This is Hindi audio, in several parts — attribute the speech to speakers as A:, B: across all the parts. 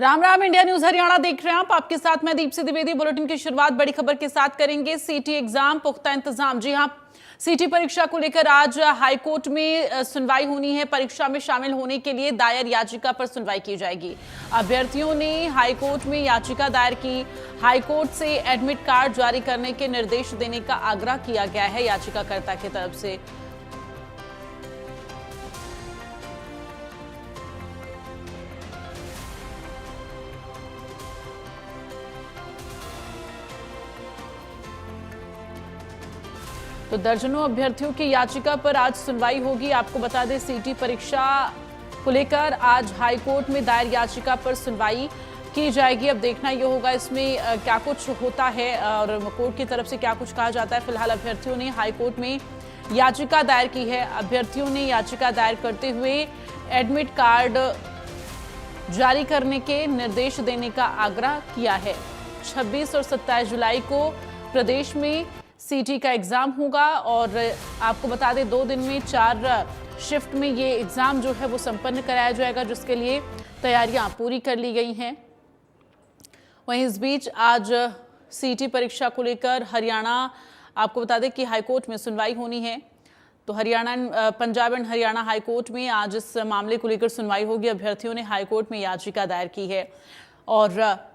A: राम राम। इंडिया न्यूज हरियाणा देख रहे हैं आप। आपके साथ मैं दीप्ति द्विवेदी। बुलेटिन की शुरुआत बड़ी खबर के साथ करेंगे। सीटी एग्जाम पुख्ता इंतजाम। जी हां, सीटी परीक्षा को लेकर आज हाईकोर्ट में सुनवाई होनी है। परीक्षा में शामिल होने के लिए दायर याचिका पर सुनवाई की जाएगी। अभ्यर्थियों ने हाईकोर्ट में याचिका दायर की। हाईकोर्ट से एडमिट कार्ड जारी करने के निर्देश देने का आग्रह किया गया है याचिकाकर्ता की तरफ से। तो दर्जनों अभ्यर्थियों की याचिका पर आज सुनवाई होगी। आपको बता दें, सीटी परीक्षा को लेकर आज हाईकोर्ट में दायर याचिका पर सुनवाई की जाएगी। अब देखना यह होगा इसमें क्या कुछ होता है और कोर्ट की तरफ से क्या कुछ कहा जाता है। फिलहाल अभ्यर्थियों ने हाईकोर्ट में याचिका दायर की है। अभ्यर्थियों ने याचिका दायर करते हुए एडमिट कार्ड जारी करने के निर्देश देने का आग्रह किया है। 26 और 27 जुलाई को प्रदेश में सीटी का एग्जाम होगा और आपको बता दें 2 दिन में 4 शिफ्ट में ये एग्जाम जो है वो संपन्न कराया जाएगा, जिसके लिए तैयारियां पूरी कर ली गई हैं। वहीं इस बीच आज सीटी परीक्षा को लेकर हरियाणा, आपको बता दें कि हाईकोर्ट में सुनवाई होनी है। तो पंजाब एंड हरियाणा हाईकोर्ट में आज इस मामले को लेकर सुनवाई होगी। अभ्यर्थियों ने हाईकोर्ट में याचिका दायर की है और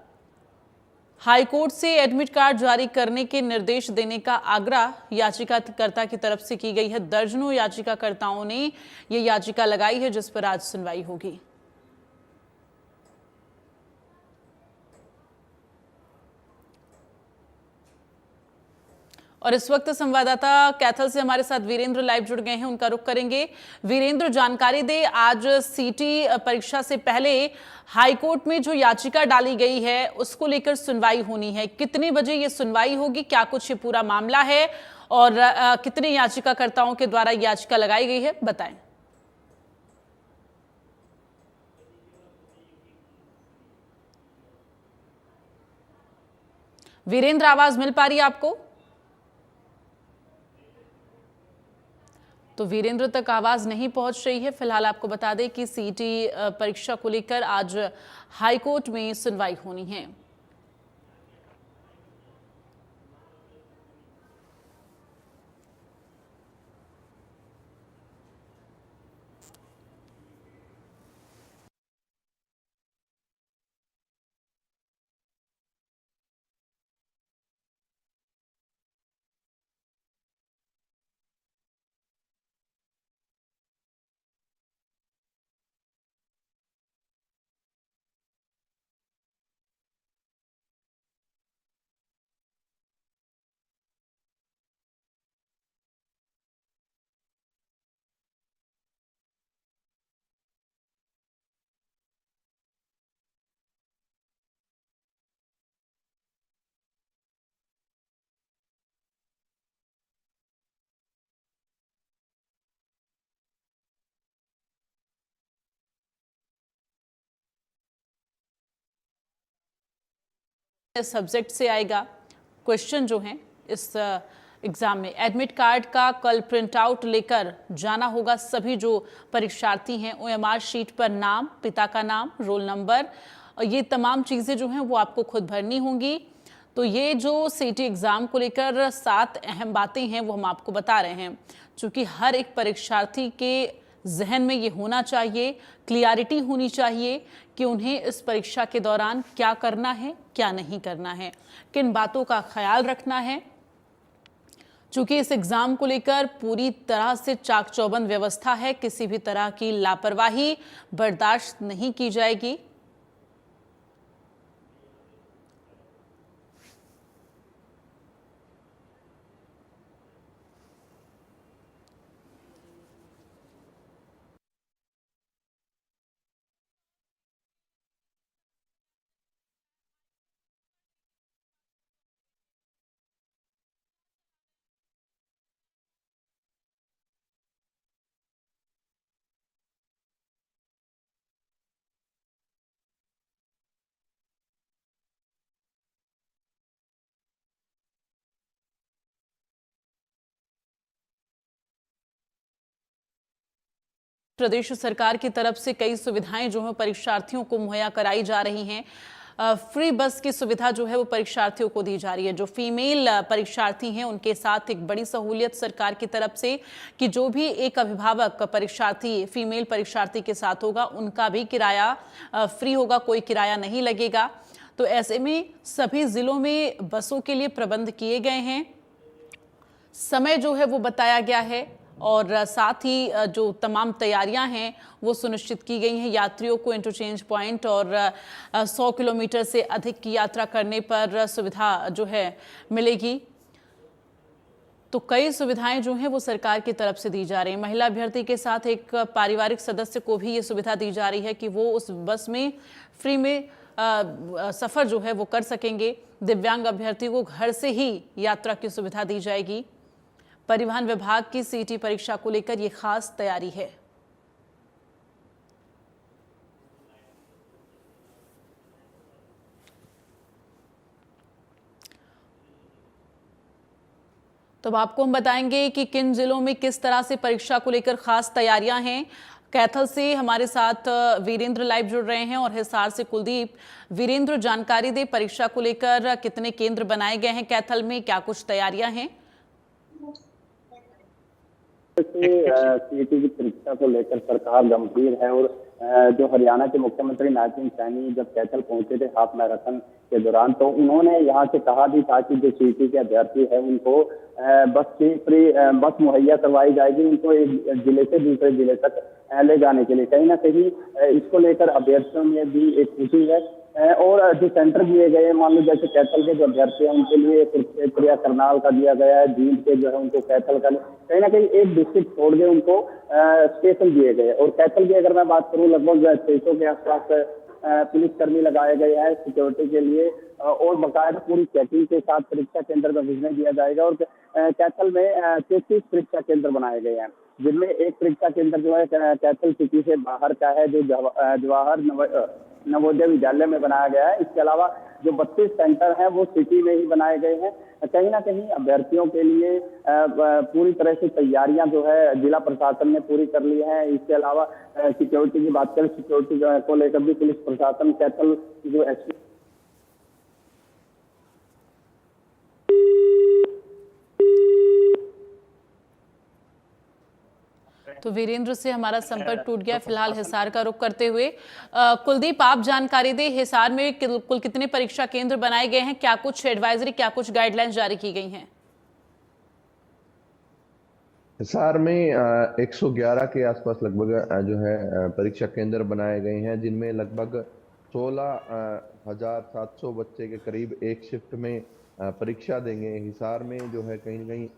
A: हाईकोर्ट से एडमिट कार्ड जारी करने के निर्देश देने का आग्रह याचिकाकर्ता की तरफ से की गई है। दर्जनों याचिकाकर्ताओं ने यह याचिका लगाई है जिस पर आज सुनवाई होगी। और इस वक्त संवाददाता कैथल से हमारे साथ वीरेंद्र लाइव जुड़ गए हैं, उनका रुख करेंगे। वीरेंद्र, जानकारी दे, आज सीटी परीक्षा से पहले हाईकोर्ट में जो याचिका डाली गई है उसको लेकर सुनवाई होनी है। कितने बजे ये सुनवाई होगी, क्या कुछ ये पूरा मामला है और कितने याचिकाकर्ताओं के द्वारा याचिका लगाई गई है, बताएं। वीरेंद्र, आवाज मिल पा रही है आपको? तो वीरेंद्र तक आवाज नहीं पहुंच रही है। फिलहाल आपको बता दें कि सीटी परीक्षा को लेकर आज हाईकोर्ट में सुनवाई होनी है। सब्जेक्ट से आएगा क्वेश्चन जो है इस एग्जाम में। एडमिट कार्ड का कल प्रिंट आउट लेकर जाना होगा। सभी जो परीक्षार्थी हैं ओएमआर शीट पर नाम, पिता का नाम, रोल नंबर और ये तमाम चीज़ें जो हैं वो आपको खुद भरनी होंगी। तो ये जो सीटी एग्जाम को लेकर 7 अहम बातें हैं वो हम आपको बता रहे हैं, क्योंकि हर एक परीक्षार्थी के जहन में ये होना चाहिए, क्लियरिटी होनी चाहिए कि उन्हें इस परीक्षा के दौरान क्या करना है, क्या नहीं करना है, किन बातों का ख्याल रखना है। चूंकि इस एग्जाम को लेकर पूरी तरह से चाक चौबंद व्यवस्था है, किसी भी तरह की लापरवाही बर्दाश्त नहीं की जाएगी। प्रदेश सरकार की तरफ से कई सुविधाएं जो है परीक्षार्थियों को मुहैया कराई जा रही हैं। फ्री बस की सुविधा जो है वो परीक्षार्थियों को दी जा रही है। जो फीमेल परीक्षार्थी हैं उनके साथ एक बड़ी सहूलियत सरकार की तरफ से कि जो भी एक अभिभावक परीक्षार्थी फीमेल परीक्षार्थी के साथ होगा उनका भी किराया फ्री होगा, कोई किराया नहीं लगेगा। तो ऐसे में सभी जिलों में बसों के लिए प्रबंध किए गए हैं, समय जो है वो बताया गया है और साथ ही जो तमाम तैयारियां हैं वो सुनिश्चित की गई हैं। यात्रियों को इंटरचेंज पॉइंट और 100 किलोमीटर से अधिक की यात्रा करने पर सुविधा जो है मिलेगी। तो कई सुविधाएं जो हैं वो सरकार की तरफ से दी जा रही हैं। महिला अभ्यर्थी के साथ एक पारिवारिक सदस्य को भी ये सुविधा दी जा रही है कि वो उस बस में फ्री में सफ़र जो है वो कर सकेंगे। दिव्यांग अभ्यर्थी को घर से ही यात्रा की सुविधा दी जाएगी। परिवहन विभाग की सीटी परीक्षा को लेकर ये खास तैयारी है। तो अब आपको हम बताएंगे कि किन जिलों में किस तरह से परीक्षा को लेकर खास तैयारियां हैं। कैथल से हमारे साथ वीरेंद्र लाइव जुड़ रहे हैं और हिसार से कुलदीप। वीरेंद्र, जानकारी दे, परीक्षा को लेकर कितने केंद्र बनाए गए हैं कैथल में, क्या कुछ तैयारियां हैं?
B: सीईटी की परीक्षा को लेकर सरकार गंभीर है और जो हरियाणा के मुख्यमंत्री नायब सिंह सैनी जब कैथल पहुंचे थे हाफ मैराथन के दौरान, तो उन्होंने यहाँ से कहा भी था कि जो सीईटी के अभ्यर्थी है उनको बस मुहैया करवाई जाएगी, उनको एक जिले से दूसरे जिले तक ले जाने के लिए। कहीं ना कहीं इसको लेकर अभ्यर्थियों में भी एक खुशी है और जो सेंटर दिए गए, मान लो जैसे कैथल के जो अभ्यर्थी हैं उनके लिए कुरुक्षेत्र या करनाल का दिया गया है, जींद के जो है उनको कैथल का, कहीं ना कहीं एक डिस्ट्रिक्ट छोड़ के उनको स्टेशन दिए गए। और कैथल की अगर मैं बात करूं, लगभग 600 के आसपास पुलिसकर्मी लगाए गए हैं सिक्योरिटी के लिए और बकायदा पूरी चेकिंग के साथ परीक्षा केंद्र में भेजने दिया जाएगा। और कैथल में 33 परीक्षा केंद्र बनाए गए हैं, जिनमें एक परीक्षा केंद्र जो है कैथल सिटी से बाहर का है, जो जवाहर नवोदय विद्यालय में बनाया गया है। इसके अलावा जो 32 सेंटर हैं वो सिटी में ही बनाए गए हैं। कहीं ना कहीं अभ्यर्थियों के लिए पूरी तरह से तैयारियां जो है जिला प्रशासन ने पूरी कर ली है। इसके अलावा सिक्योरिटी की बात करें, सिक्योरिटी को लेकर भी पुलिस प्रशासन कैथल जो एसपी
A: तो वीरेंद्र से हमारा संपर्क टूट गया। फिलहाल हिसार का रुख करते हुए कुलदीप, आप जानकारी दें, हिसार में कुल कितने परीक्षा केंद्र बनाए गए हैं, क्या कुछ एडवाइजरी, क्या कुछ गाइडलाइंस जारी की गई हैं?
C: हिसार में 111 के आसपास लगभग जो है परीक्षा केंद्र बनाए गए हैं, जिनमें लगभग 16,700 बच्चे के करीब एक शिफ्ट में परीक्षा देंगे। हिसार में जो है कहीं ना कहीं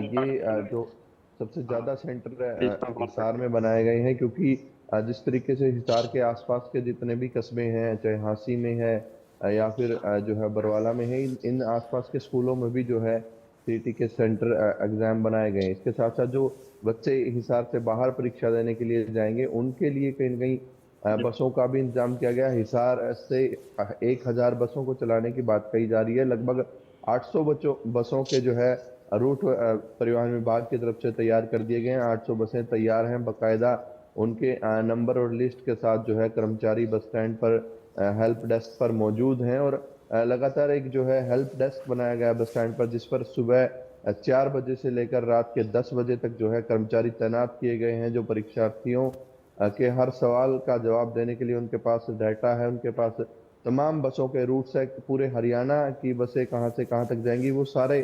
C: ये जो सबसे ज्यादा सेंटर हिसार में बनाए गए हैं, क्योंकि जिस तरीके से हिसार के आसपास के जितने भी कस्बे हैं, चाहे हांसी में है या फिर जो है बरवाला में है, इन आसपास के स्कूलों में भी जो है सीईटी के सेंटर एग्जाम बनाए गए हैं। इसके साथ साथ जो बच्चे हिसार से बाहर परीक्षा देने के लिए जाएंगे उनके लिए कहीं ना कहीं बसों का भी इंतजाम किया गया। हिसार से 1000 बसों को चलाने की बात कही जा रही है। लगभग 800 बसों के जो है रूट परिवहन विभाग की तरफ से तैयार कर दिए गए हैं। 800 बसें तैयार हैं, बकायदा उनके नंबर और लिस्ट के साथ जो है कर्मचारी बस स्टैंड पर हेल्प डेस्क पर मौजूद हैं और लगातार एक जो है हेल्प डेस्क बनाया गया बस स्टैंड पर, जिस पर सुबह 4 बजे से लेकर रात के 10 बजे तक जो है कर्मचारी तैनात किए गए हैं, जो परीक्षार्थियों के हर सवाल का जवाब देने के लिए उनके पास डाटा है, उनके पास तमाम बसों के रूट्स है, पूरे हरियाणा की बसें कहाँ से कहाँ तक जाएंगी वो सारे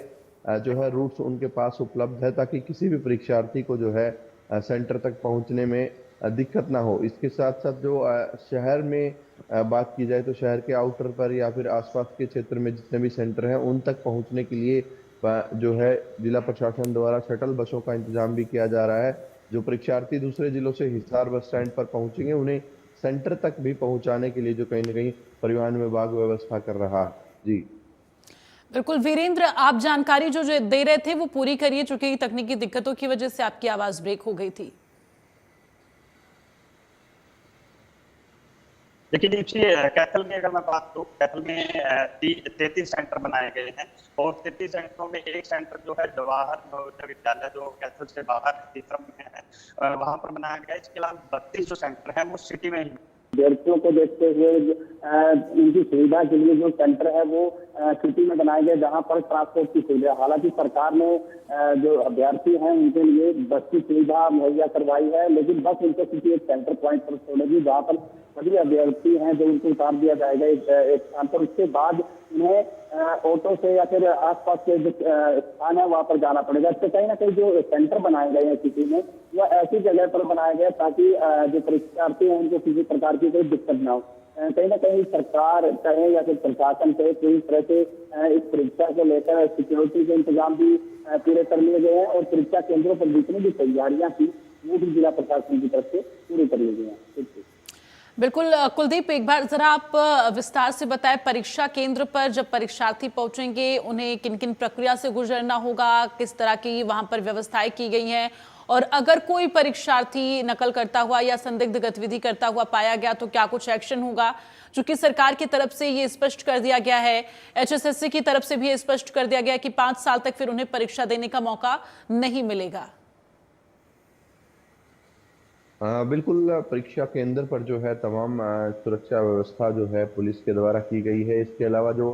C: जो है रूट्स उनके पास उपलब्ध है, ताकि किसी भी परीक्षार्थी को जो है सेंटर तक पहुंचने में दिक्कत ना हो। इसके साथ साथ जो शहर में बात की जाए तो शहर के आउटर पर या फिर आसपास के क्षेत्र में जितने भी सेंटर हैं उन तक पहुंचने के लिए जो है जिला प्रशासन द्वारा शटल बसों का इंतजाम भी किया जा रहा है। जो परीक्षार्थी दूसरे जिलों से हिसार बस स्टैंड पर पहुंचेंगे उन्हें सेंटर तक भी पहुंचाने के लिए जो कहीं ना कहीं परिवहन विभाग व्यवस्था कर रहा है। जी
A: बिल्कुल वीरेंद्र, आप जानकारी जो दे रहे थे वो पूरी करिए, चूंकि तकनीकी दिक्कतों की वजह से आपकी आवाज ब्रेक हो गई थी।
D: देखिए दीप्ति, कैथल में अगर मैं बात करूँ, कैथल में 33 सेंटर बनाए गए हैं और 33 सेंटरों में एक सेंटर जो है जवाहर नवोदय विद्यालय जो कैथल से बाहर तीसरा में है, वहां पर बनाया गया है। इसके अलावा 32 जो सेंटर है वो सिटी में ही।
B: विद्यार्थियों को देखते हुए उनकी सुविधा के लिए जो सेंटर है वो सिटी में बनाए गए, जहां पर ट्रांसपोर्ट की सुविधा, हालांकि सरकार ने जो अभ्यर्थी हैं उनके लिए बस की सुविधा मुहैया करवाई है, लेकिन बस उनको किसी एक सेंटर पॉइंट पर छोड़ेगी जहां पर सभी अभ्यर्थी हैं जो उनको उतार दिया जाएगा एक स्थान पर। उसके बाद उन्हें ऑटो से या फिर आसपास के जो स्थान है वहां पर जाना पड़ेगा। तो कहीं ना कहीं जो सेंटर बनाए गए हैं सिटी में, वह ऐसी जगह पर बनाया गया ताकि जो परीक्षार्थी हैं उनको किसी प्रकार की कोई दिक्कत ना हो। कहीं ना कहीं सरकार कहे या फिर प्रशासन कहे, पूरी तरह से इस परीक्षा को लेकर सिक्योरिटी के इंतजाम भी पूरे कर लिए गए हैं और परीक्षा केंद्रों पर जितनी भी तैयारियां थी वो भी जिला प्रशासन की तरफ से पूरी कर ली गई हैं।
A: बिल्कुल कुलदीप, एक बार जरा आप विस्तार से बताएं, परीक्षा केंद्र पर जब परीक्षार्थी पहुंचेंगे उन्हें किन किन प्रक्रिया से गुजरना होगा, किस तरह की वहां पर व्यवस्थाएं की गई हैं, और अगर कोई परीक्षार्थी नकल करता हुआ या संदिग्ध गतिविधि करता हुआ पाया गया तो क्या कुछ एक्शन होगा? चूंकि सरकार की तरफ से ये स्पष्ट कर दिया गया है, HSSC की तरफ से भी ये स्पष्ट कर दिया गया है कि 5 साल तक फिर उन्हें परीक्षा देने का मौका नहीं मिलेगा।
C: बिल्कुल, परीक्षा केंद्र पर जो है तमाम सुरक्षा व्यवस्था जो है पुलिस के द्वारा की गई है। इसके अलावा जो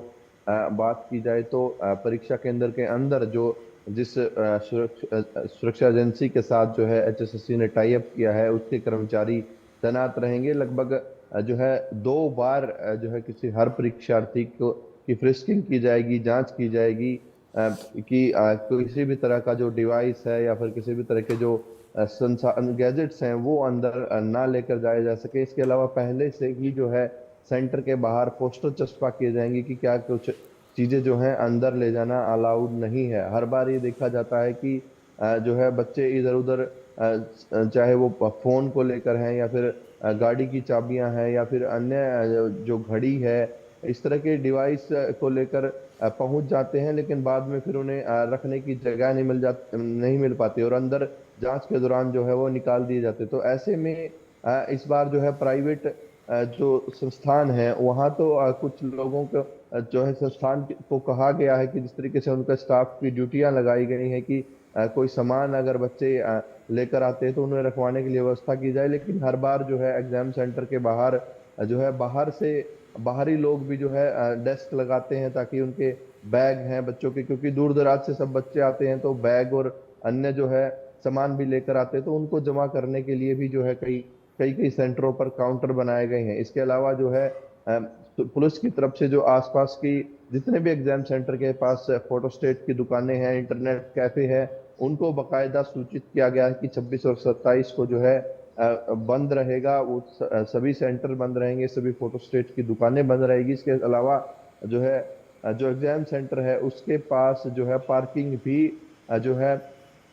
C: बात की जाए तो परीक्षा केंद्र के अंदर जिस सुरक्षा एजेंसी के साथ जो है HSSC ने टाई अप किया है उसके कर्मचारी तैनात रहेंगे। लगभग जो है 2 बार जो है हर परीक्षार्थी की फ्रिस्किंग की जाएगी, जांच की जाएगी कि किसी भी तरह का जो डिवाइस है या फिर किसी भी तरह के जो गैजेट्स हैं वो अंदर ना लेकर जाए जा सके। इसके अलावा पहले से ही जो है सेंटर के बाहर पोस्टर चस्पा किए जाएंगे कि क्या कुछ चीज़ें जो हैं अंदर ले जाना अलाउड नहीं है। हर बार ये देखा जाता है कि जो है बच्चे इधर उधर चाहे वो फ़ोन को लेकर हैं या फिर गाड़ी की चाबियां हैं या फिर अन्य जो घड़ी है, इस तरह के डिवाइस को लेकर पहुंच जाते हैं, लेकिन बाद में फिर उन्हें रखने की जगह नहीं मिल पाती और अंदर जांच के दौरान जो है वो निकाल दिए जाते। तो ऐसे में इस बार जो है प्राइवेट जो संस्थान है वहाँ तो कुछ लोगों को जो है संस्थान को कहा गया है कि जिस तरीके से उनका स्टाफ की ड्यूटियां लगाई गई हैं कि कोई सामान अगर बच्चे लेकर आते हैं तो उन्हें रखवाने के लिए व्यवस्था की जाए। लेकिन हर बार जो है एग्जाम सेंटर के बाहर जो है बाहरी लोग भी जो है डेस्क लगाते हैं ताकि उनके बैग हैं बच्चों के, क्योंकि दूर दराज से सब बच्चे आते हैं तो बैग और अन्य जो है सामान भी लेकर आते हैं, तो उनको जमा करने के लिए भी जो है कई सेंटरों पर काउंटर बनाए गए हैं। इसके अलावा जो है पुलिस की तरफ से जो आसपास की जितने भी एग्जाम सेंटर के पास फोटोस्टेट की दुकानें हैं, इंटरनेट कैफे है, उनको बाकायदा सूचित किया गया है कि 26 और 27 को जो है बंद रहेगा। वो सभी सेंटर बंद रहेंगे, सभी फोटोस्टेट की दुकानें बंद रहेगी। इसके अलावा जो है जो एग्जाम सेंटर है उसके पास जो है पार्किंग भी जो है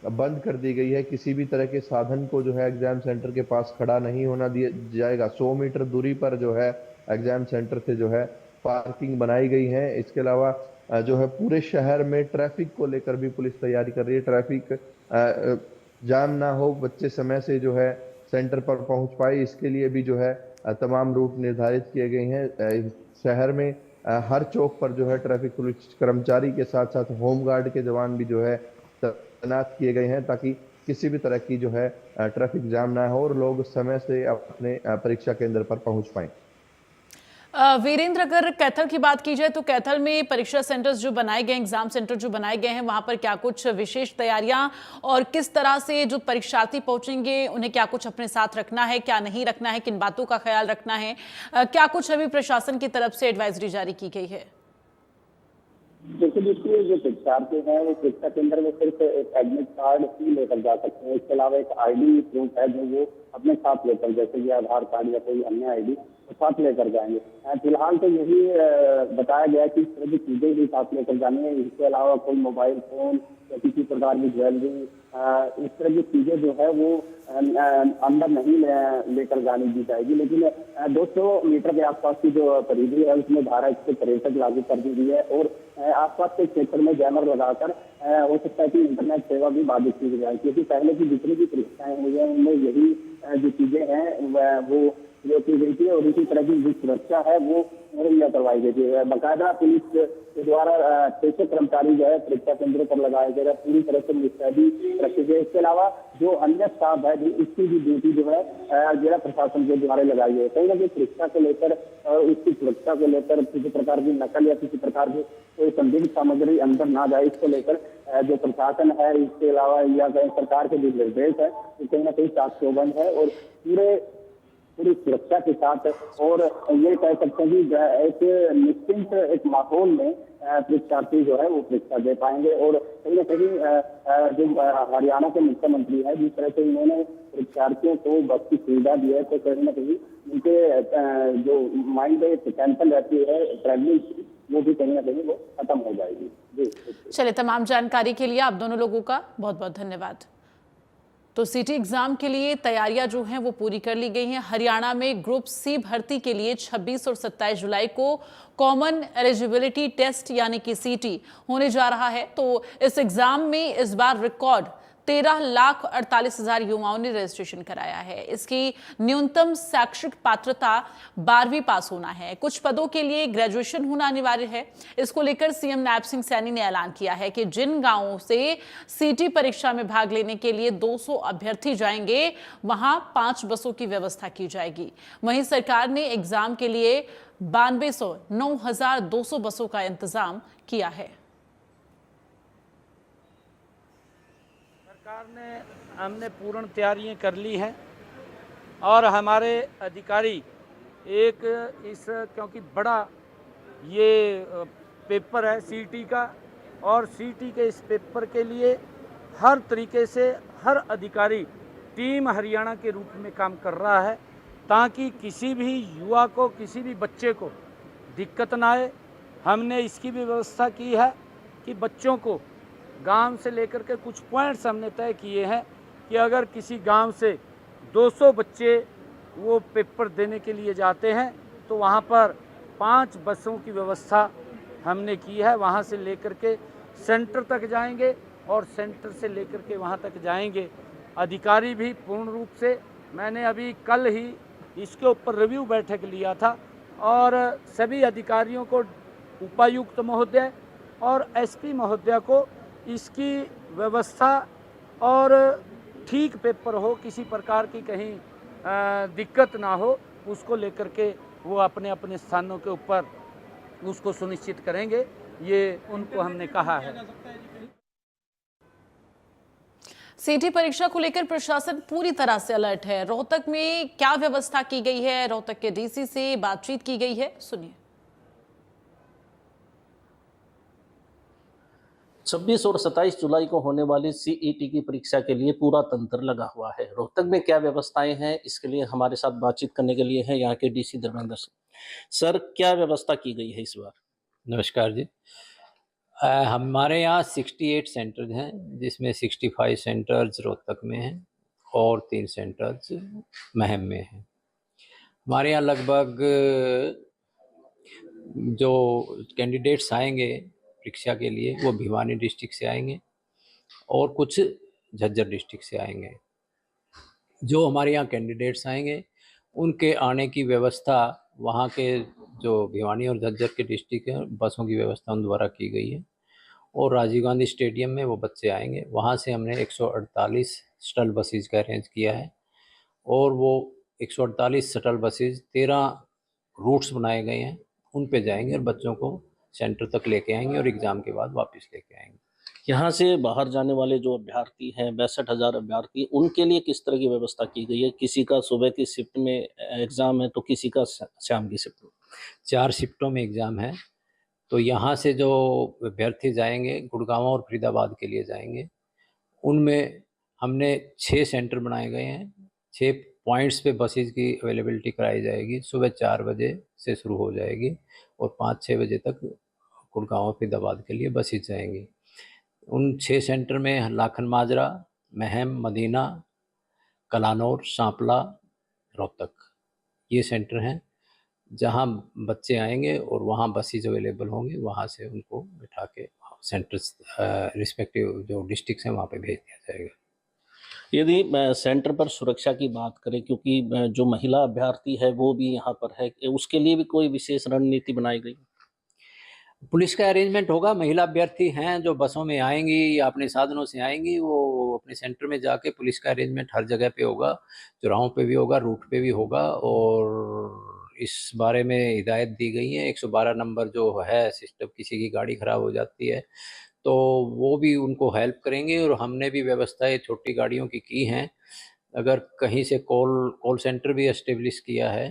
C: बंद कर दी गई है। किसी भी तरह के साधन को जो है एग्जाम सेंटर के पास खड़ा नहीं होना दिया जाएगा। 100 मीटर दूरी पर जो है एग्जाम सेंटर से जो है पार्किंग बनाई गई है। इसके अलावा जो है पूरे शहर में ट्रैफिक को लेकर भी पुलिस तैयारी कर रही है। ट्रैफिक जाम ना हो, बच्चे समय से जो है सेंटर पर पहुंच पाए, इसके लिए भी जो है तमाम रूट निर्धारित किए गए हैं। शहर में हर चौक पर जो है ट्रैफिक पुलिस कर्मचारी के साथ साथ होमगार्ड के जवान भी जो है तैनात किए गए हैं ताकि किसी भी तरह की जो है ट्रैफिक जाम ना हो और लोग समय से अपने परीक्षा केंद्र पर पहुंच पाएं।
A: वीरेंद्र, अगर कैथल की बात की जाए तो कैथल में परीक्षा सेंटर्स जो बनाए गए, एग्जाम सेंटर जो बनाए गए हैं, वहां पर क्या कुछ विशेष तैयारियां और किस तरह से जो परीक्षार्थी पहुंचेंगे उन्हें क्या कुछ अपने साथ रखना है, क्या नहीं रखना है, किन बातों का ख्याल रखना है, क्या कुछ अभी प्रशासन की तरफ से एडवाइजरी जारी की गई है?
B: देखिए जो परीक्षार्थी हैं वो परीक्षा केंद्र में सिर्फ एक एडमिट कार्ड ही लेकर जा सकते हैं। इसके अलावा एक ID प्रूफ है जो वो अपने साथ लेकर, जैसे कि आधार कार्ड या कोई अन्य ID तो साथ लेकर जाएंगे। फिलहाल तो यही बताया गया कि इस तरह की चीजें भी साथ लेकर जानी है। इसके अलावा कोई मोबाइल फोन या किसी प्रकार की ज्वेलरी, इस तरह की चीजें जो है वो अंदर नहीं लेकर जानी दी जाएगी। लेकिन 200 मीटर के आसपास की जो परिधि है उसमें धारा 163 लागू कर दी गई है और आसपास के क्षेत्र में बैनर लगाकर हो सकता है कि इंटरनेट सेवा भी बाधित की जाए, क्योंकि पहले की जितनी भी परीक्षाएं हुई हैं उनमें यही जो चीजें हैं वो प्रयोग की गई थी, और इसी तरह की जो सुरक्षा है वो मुहैया करवाई गई थी। बाकायदा पुलिस के द्वारा 600 कर्मचारी जो है परीक्षा केंद्रों पर लगाए गए, पूरी तरह से मुस्तैदी रखी गई। इसके अलावा जो अन्य स्टाफ है इसकी भी ड्यूटी जो है जिला प्रशासन के द्वारा लगाई गई है। कहीं ना कहीं परीक्षा को लेकर और उसकी सुरक्षा को लेकर किसी प्रकार की नकल या किसी प्रकार की कोई संदिग्ध सामग्री अंदर ना जाए, इसको लेकर जो प्रशासन है, इसके अलावा या कहीं सरकार के जो निर्देश है वो कहीं ना कहीं चाक चौबंद है और पूरी सुरक्षा के साथ, और ये कह सकते हैं कि एक निश्चिंत एक माहौल में परीक्षार्थी जो है वो परीक्षा दे पाएंगे। और कहीं ना कहीं जो हरियाणा के मुख्यमंत्री है, जिस तरह से उन्होंने परीक्षार्थियों को बस की सुविधा दी है, तो कहीं ना कहीं उनके जो माइंड में टेंशन रहती है ट्रैवलिंग की, वो भी कहीं ना कहीं वो खत्म हो जाएगी। जी
A: चलिए, तमाम जानकारी के लिए आप दोनों लोगों का बहुत बहुत धन्यवाद। तो सीटी एग्जाम के लिए तैयारियां जो हैं वो पूरी कर ली गई हैं। हरियाणा में ग्रुप सी भर्ती के लिए 26 और 27 जुलाई को कॉमन एलिजिबिलिटी टेस्ट यानी कि सीटी होने जा रहा है। तो इस एग्जाम में इस बार रिकॉर्ड 13,48,000 युवाओं ने रजिस्ट्रेशन कराया है। इसकी न्यूनतम शैक्षिक पात्रता 12वीं पास होना है। कुछ पदों के लिए ग्रेजुएशन होना अनिवार्य है। इसको लेकर सीएम नायब सिंह सैनी ने ऐलान किया है कि जिन गांवों से सीटी परीक्षा में भाग लेने के लिए 200 अभ्यर्थी जाएंगे, वहां 5 बसों की व्यवस्था की जाएगी। वहीं सरकार ने एग्जाम के लिए 9,200 बसों का इंतजाम किया है।
E: सरकार ने हमने पूर्ण तैयारियां कर ली हैं और हमारे अधिकारी क्योंकि बड़ा ये पेपर है सीटी का, और सीटी के इस पेपर के लिए हर तरीके से हर अधिकारी टीम हरियाणा के रूप में काम कर रहा है, ताकि किसी भी युवा को, किसी भी बच्चे को दिक्कत ना आए। हमने इसकी भी व्यवस्था की है कि बच्चों को गांव से लेकर के कुछ पॉइंट्स हमने तय किए हैं कि अगर किसी गांव से 200 बच्चे वो पेपर देने के लिए जाते हैं तो वहां पर 5 बसों की व्यवस्था हमने की है। वहां से लेकर के सेंटर तक जाएंगे और सेंटर से लेकर के वहां तक जाएंगे अधिकारी भी पूर्ण रूप से। मैंने अभी कल ही इसके ऊपर रिव्यू बैठक लिया था और सभी अधिकारियों को, उपायुक्त महोदय और एसपी महोदय को इसकी व्यवस्था और ठीक पेपर हो, किसी प्रकार की कहीं दिक्कत ना हो, उसको लेकर के वो अपने अपने स्थानों के ऊपर उसको सुनिश्चित करेंगे, ये उनको हमने कहा है।
A: सीटी परीक्षा को लेकर प्रशासन पूरी तरह से अलर्ट है। रोहतक में क्या व्यवस्था की गई है, रोहतक के डीसी से बातचीत की गई है, सुनिए।
F: 26 और 27 जुलाई को होने वाली सीईटी की परीक्षा के लिए पूरा तंत्र लगा हुआ है। रोहतक में क्या व्यवस्थाएं हैं, इसके लिए हमारे साथ बातचीत करने के लिए है यहाँ के डीसी धर्मेंद्र सर। क्या व्यवस्था की गई है इस बार?
G: नमस्कार जी। हमारे यहाँ 68 सेंटर्स हैं, जिसमें 65 सेंटर्स रोहतक में हैं और 3 सेंटर्स महम में हैं। हमारे यहाँ लगभग जो कैंडिडेट्स आएंगे परीक्षा के लिए वो भिवानी डिस्ट्रिक्ट से आएंगे और कुछ झज्जर डिस्ट्रिक्ट से आएंगे। जो हमारे यहाँ कैंडिडेट्स आएंगे उनके आने की व्यवस्था वहाँ के जो भिवानी और झज्जर के डिस्ट्रिक्ट हैं बसों की व्यवस्था उन द्वारा की गई है। और राजीव गांधी स्टेडियम में वो बच्चे आएंगे, वहाँ से हमने 148 शटल बसेज का अरेंज किया है और वो 148 शटल बसेज 13 रूट्स बनाए गए हैं, उन पे जाएंगे और बच्चों को सेंटर तक लेके आएंगे और एग्ज़ाम के बाद वापस लेके आएंगे।
F: यहाँ से बाहर जाने वाले जो अभ्यर्थी हैं 62,000 अभ्यर्थी, उनके लिए किस तरह की व्यवस्था की गई है? किसी का सुबह की शिफ्ट में एग्ज़ाम है तो किसी का शाम की शिफ्ट में।
G: 4 शिफ्टों में एग्ज़ाम है। तो यहाँ से जो अभ्यर्थी जाएंगे गुड़गांव और फरीदाबाद के लिए जाएंगे, उनमें हमने 6 सेंटर बनाए गए हैं। 6 पॉइंट्स पे बसेज की अवेलेबिलिटी कराई जाएगी। सुबह 4 बजे से शुरू हो जाएगी और 5-6 बजे तक गुड़गांव और फरीदाबाद के लिए बसेज जाएंगी। उन 6 सेंटर में लाखन माजरा, महम, मदीना, कलानौर, सांपला, रोहतक, ये सेंटर हैं जहां बच्चे आएंगे और वहां बसेज अवेलेबल होंगे, वहां से उनको बिठा के सेंटर्स रिस्पेक्टिव जो डिस्ट्रिक्ट हैं वहाँ पे भेज दिया जाएगा।
F: यदि सेंटर पर सुरक्षा की बात करें, क्योंकि जो महिला अभ्यर्थी है वो भी यहाँ पर है, उसके लिए भी कोई विशेष रणनीति बनाई गई?
G: पुलिस का अरेंजमेंट होगा। महिला अभ्यर्थी हैं जो बसों में आएंगी या अपने साधनों से आएंगी, वो अपने सेंटर में जाके पुलिस का अरेंजमेंट हर जगह पे होगा, चौराहों पे भी होगा, रूट पे भी होगा। और इस बारे में हिदायत दी गई है। 112 नंबर जो है सिस्टम, किसी की गाड़ी ख़राब हो जाती है तो वो भी उनको हेल्प करेंगे। और हमने भी व्यवस्थाएं छोटी गाड़ियों की हैं। अगर कहीं से कॉल सेंटर भी एस्टेब्लिश किया है,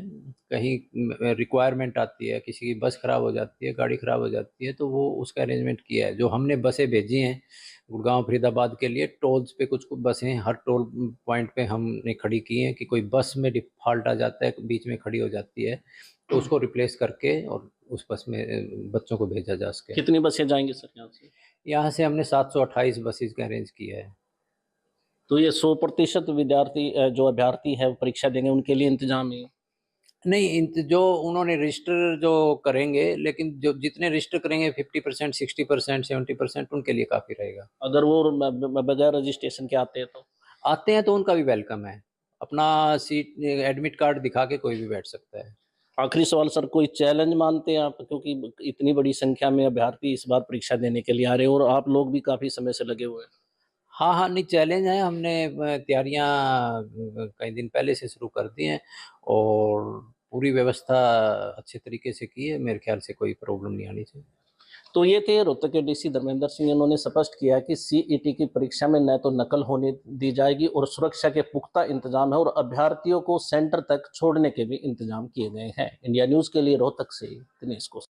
G: कहीं रिक्वायरमेंट आती है, किसी की बस ख़राब हो जाती है, गाड़ी ख़राब हो जाती है, तो वो उसका अरेंजमेंट किया है। जो हमने बसें भेजी हैं गुड़गांव फरीदाबाद के लिए, टोल्स पे कुछ बसें हर टोल पॉइंट पे हमने खड़ी की हैं कि कोई बस में डिफ़ॉल्ट आ जाता है, बीच में खड़ी हो जाती है, तो उसको रिप्लेस करके और उस बस में बच्चों को भेजा जा सके।
F: कितनी बसें जाएंगी सर यहाँ से?
G: यहाँ से हमने 728 बसेज का अरेंज किया है।
F: तो ये 100% विद्यार्थी जो अभ्यर्थी है वो परीक्षा देंगे, उनके लिए इंतजाम है?
G: नहीं, जो उन्होंने रजिस्टर जो करेंगे, लेकिन जो जितने रजिस्टर करेंगे 50%, 60%, 70% उनके लिए काफ़ी रहेगा।
F: अगर वो बगैर रजिस्ट्रेशन के आते हैं
G: तो उनका भी वेलकम है। अपना सीट एडमिट कार्ड दिखा के कोई भी बैठ सकता है।
F: आखिरी सवाल सर, कोई चैलेंज मानते हैं आप, क्योंकि इतनी बड़ी संख्या में अभ्यर्थी इस बार परीक्षा देने के लिए आ रहे हैं और आप लोग भी काफ़ी समय से लगे हुए हैं?
G: हाँ, नहीं चैलेंज है। हमने तैयारियां कई दिन पहले से शुरू कर दी हैं और पूरी व्यवस्था अच्छे तरीके से की है। मेरे ख्याल से कोई प्रॉब्लम नहीं आनी चाहिए।
F: तो ये थे रोहतक के डीसी धर्मेंद्र सिंह। इन्होंने स्पष्ट किया कि सीईटी की परीक्षा में न तो नकल होने दी जाएगी और सुरक्षा के पुख्ता इंतजाम है और अभ्यर्थियों को सेंटर तक छोड़ने के भी इंतजाम किए गए हैं। इंडिया न्यूज़ के लिए रोहतक से दिनेश को।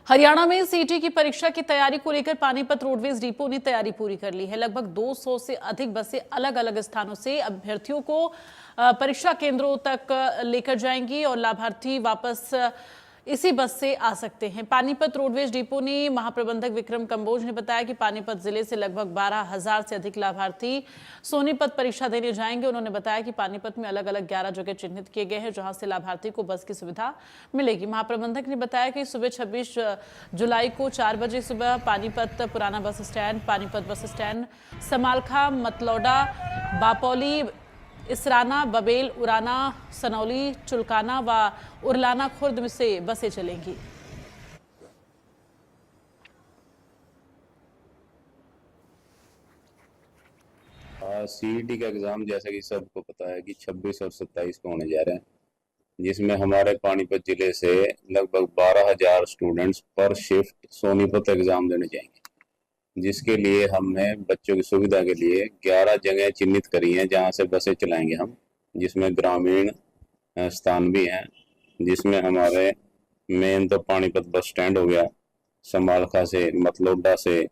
A: हरियाणा में सीईटी की परीक्षा की तैयारी को लेकर पानीपत रोडवेज डिपो ने तैयारी पूरी कर ली है। लगभग 200 से अधिक बसें अलग अलग स्थानों से अभ्यर्थियों को परीक्षा केंद्रों तक लेकर जाएंगी और लाभार्थी वापस इसी बस से आ सकते हैं। पानीपत रोडवेज डिपो ने महाप्रबंधक विक्रम कंबोज ने बताया कि पानीपत जिले से लगभग 12,000 से अधिक लाभार्थी सोनीपत परीक्षा देने जाएंगे। उन्होंने बताया कि पानीपत में अलग अलग 11 जगह चिन्हित किए गए हैं जहां से लाभार्थी को बस की सुविधा मिलेगी। महाप्रबंधक ने बताया कि सुबह 26 जुलाई को 4 बजे सुबह पानीपत पुराना बस stand, Panipat bus stand, Samalkha, Matlauda, Bapoli, Israna, Babail, Urana, Sanauli, Chulkana व उरलाना खुर्द से बसें चलेंगी।
H: सीईटी का एग्जाम जैसा कि सबको पता है कि 26 और 27 को होने जा रहे हैं, जिसमें हमारे पानीपत जिले से लगभग 12,000 स्टूडेंट्स पर शिफ्ट सोनीपत एग्जाम देने जाएंगे, जिसके लिए हमने बच्चों की सुविधा के लिए 11 जगह चिन्हित करी हैं जहां से बसें चलाएंगे हम, जिसमें ग्रामीण स्थान भी हैं, जिसमें हमारे मेन तो पानीपत बस स्टैंड हो गया, समालखा से, मतलौडा से,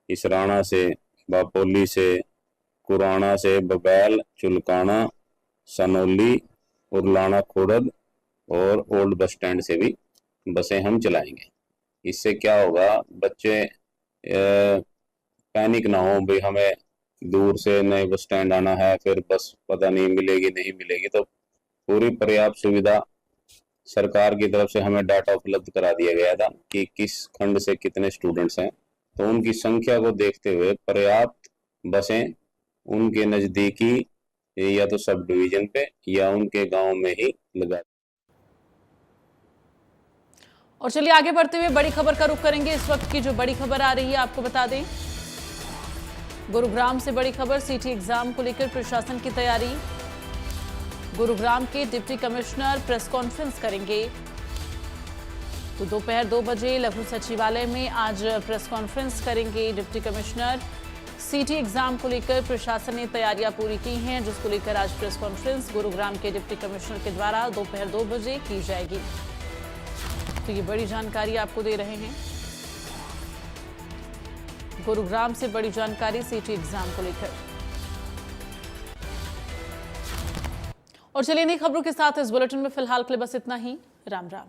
H: इसराना से, बापोली से, कुराना से, बबैल, चुलकाना, सनौली, उरलाना खुर्द और ओल्ड बस स्टैंड से भी बसें हम चलाएंगे। इससे क्या होगा, बच्चे पैनिक ना हो भाई हमें दूर से नए बस स्टैंड आना है, फिर बस पता नहीं मिलेगी नहीं मिलेगी। तो पूरी पर्याप्त सुविधा सरकार की तरफ से हमें डाटा उपलब्ध करा दिया गया था कि किस खंड से कितने स्टूडेंट्स हैं, तो उनकी संख्या को देखते हुए पर्याप्त बसें उनके नजदीकी या तो सब डिवीजन पे या उनके गांव में ही लगा।
A: और चलिए आगे बढ़ते हुए बड़ी खबर का रुख करेंगे। इस वक्त की जो बड़ी खबर आ रही है आपको बता दें, गुरुग्राम से बड़ी खबर। सीईटी एग्जाम को लेकर प्रशासन की तैयारी। गुरुग्राम के डिप्टी कमिश्नर प्रेस कॉन्फ्रेंस करेंगे। तो दोपहर 2 बजे लघु सचिवालय में आज प्रेस कॉन्फ्रेंस करेंगे डिप्टी कमिश्नर। सीईटी एग्जाम को लेकर प्रशासन ने तैयारियां पूरी की हैं, जिसको लेकर आज प्रेस कॉन्फ्रेंस गुरुग्राम के डिप्टी कमिश्नर के द्वारा दोपहर 2 बजे की जाएगी। तो ये बड़ी जानकारी आपको दे रहे हैं। गुरुग्राम से बड़ी जानकारी सीईटी एग्जाम को लेकर। और चलिए नई खबरों के साथ इस बुलेटिन में फिलहाल के लिए बस इतना ही। राम राम।